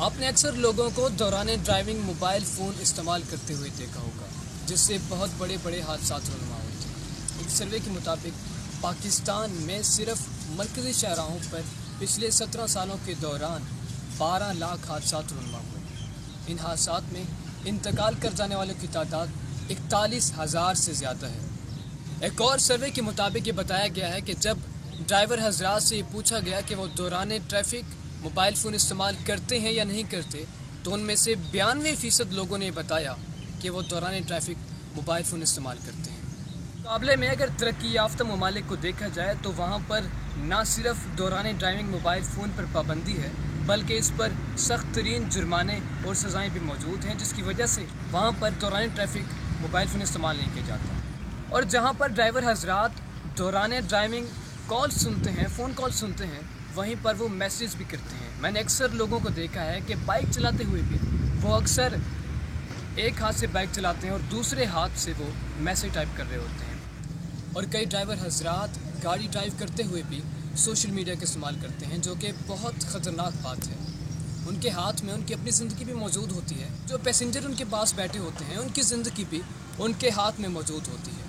आपने अक्सर लोगों को दौरान ड्राइविंग मोबाइल फ़ोन इस्तेमाल करते हुए देखा होगा, जिससे बहुत बड़े बड़े हादसा रुनुमा होते हैं। एक सर्वे के मुताबिक पाकिस्तान में सिर्फ मरकज़ी शाहराहों पर पिछले 17 सालों के दौरान 12 लाख हादसा रुनुमा हुए। इन हादसा में इंतकाल कर जाने वालों की तादाद 41,000 से ज़्यादा है। एक और सर्वे के मुताबिक ये बताया गया है कि जब ड्राइवर हजरात से ये पूछा गया कि वो दौरान ट्रैफिक मोबाइल फ़ोन इस्तेमाल करते हैं या नहीं करते, तो उनमें से 92% लोगों ने बताया कि वो दौरान ट्रैफिक मोबाइल फ़ोन इस्तेमाल करते हैं। मुकाबले में अगर तरक्की याफ्ता ममालिक को देखा जाए तो वहाँ पर ना सिर्फ दौरान ड्राइविंग मोबाइल फ़ोन पर पाबंदी है, बल्कि इस पर सख्त तरीन जुर्माने और सज़ाएँ भी मौजूद हैं, जिसकी वजह से वहाँ पर दौरान ट्रैफिक मोबाइल फ़ोन इस्तेमाल नहीं किया जाता। और जहाँ पर ड्राइवर हजरात दौरान ड्राइविंग कॉल सुनते हैं, फ़ोन कॉल सुनते हैं, वहीं पर वो मैसेज भी करते हैं। मैंने अक्सर लोगों को देखा है कि बाइक चलाते हुए भी वो अक्सर एक हाथ से बाइक चलाते हैं और दूसरे हाथ से वो मैसेज टाइप कर रहे होते हैं। और कई ड्राइवर हजरात गाड़ी ड्राइव करते हुए भी सोशल मीडिया का इस्तेमाल करते हैं, जो कि बहुत ख़तरनाक बात है। उनके हाथ में उनकी अपनी ज़िंदगी भी मौजूद होती है। जो पैसेंजर उनके पास बैठे होते हैं, उनकी ज़िंदगी भी उनके हाथ में मौजूद होती है।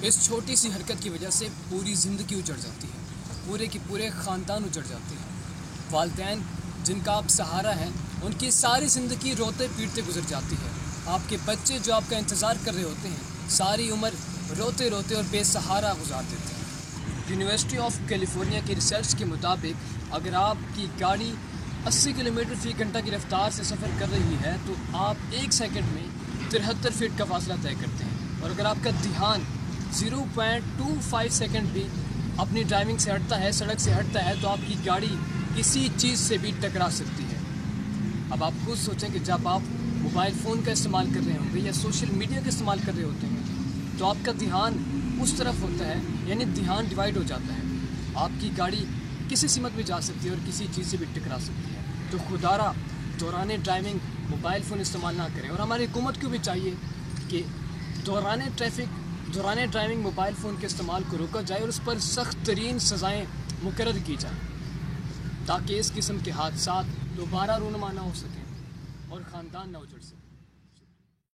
इस छोटी सी हरकत की वजह से पूरी ज़िंदगी उजड़ जाती है, पूरे की पूरे ख़ानदान उजड़ जाते हैं। वालिदैन जिनका आप सहारा हैं, उनकी सारी ज़िंदगी रोते पीटते गुजर जाती है। आपके बच्चे जो आपका इंतज़ार कर रहे होते हैं, सारी उम्र रोते रोते और बेसहारा गुजार देते हैं। यूनिवर्सिटी ऑफ कैलिफोर्निया की रिसर्च के मुताबिक अगर आपकी गाड़ी 80 किलोमीटर फ़ी घंटा की रफ्तार से सफ़र कर रही है तो आप 1 सेकंड में 73 फीट का फासला तय करते हैं। और अगर आपका ध्यान 0.25 सेकंड भी अपनी ड्राइविंग से हटता है, सड़क से हटता है, तो आपकी गाड़ी किसी चीज़ से भी टकरा सकती है। अब आप खुद सोचें कि जब आप मोबाइल फ़ोन का इस्तेमाल कर रहे होंगे या सोशल मीडिया का इस्तेमाल कर रहे होते हैं, तो आपका ध्यान उस तरफ होता है, यानी ध्यान डिवाइड हो जाता है। आपकी गाड़ी किसी सीमा में जा सकती है और किसी चीज़ से भी टकरा सकती है। तो खुदारा दौरान ड्राइविंग मोबाइल फ़ोन इस्तेमाल ना करें। और हमारी हुकूमत को भी चाहिए कि दौरान ड्राइविंग मोबाइल फ़ोन के इस्तेमाल को रोका जाए और उस पर सख्त तरीन सज़ाएँ मुकर्रर की जाएँ, ताकि इस किस्म के हादसात दोबारा रूनुमा ना हो सकें और ख़ानदान ना उजड़ सके।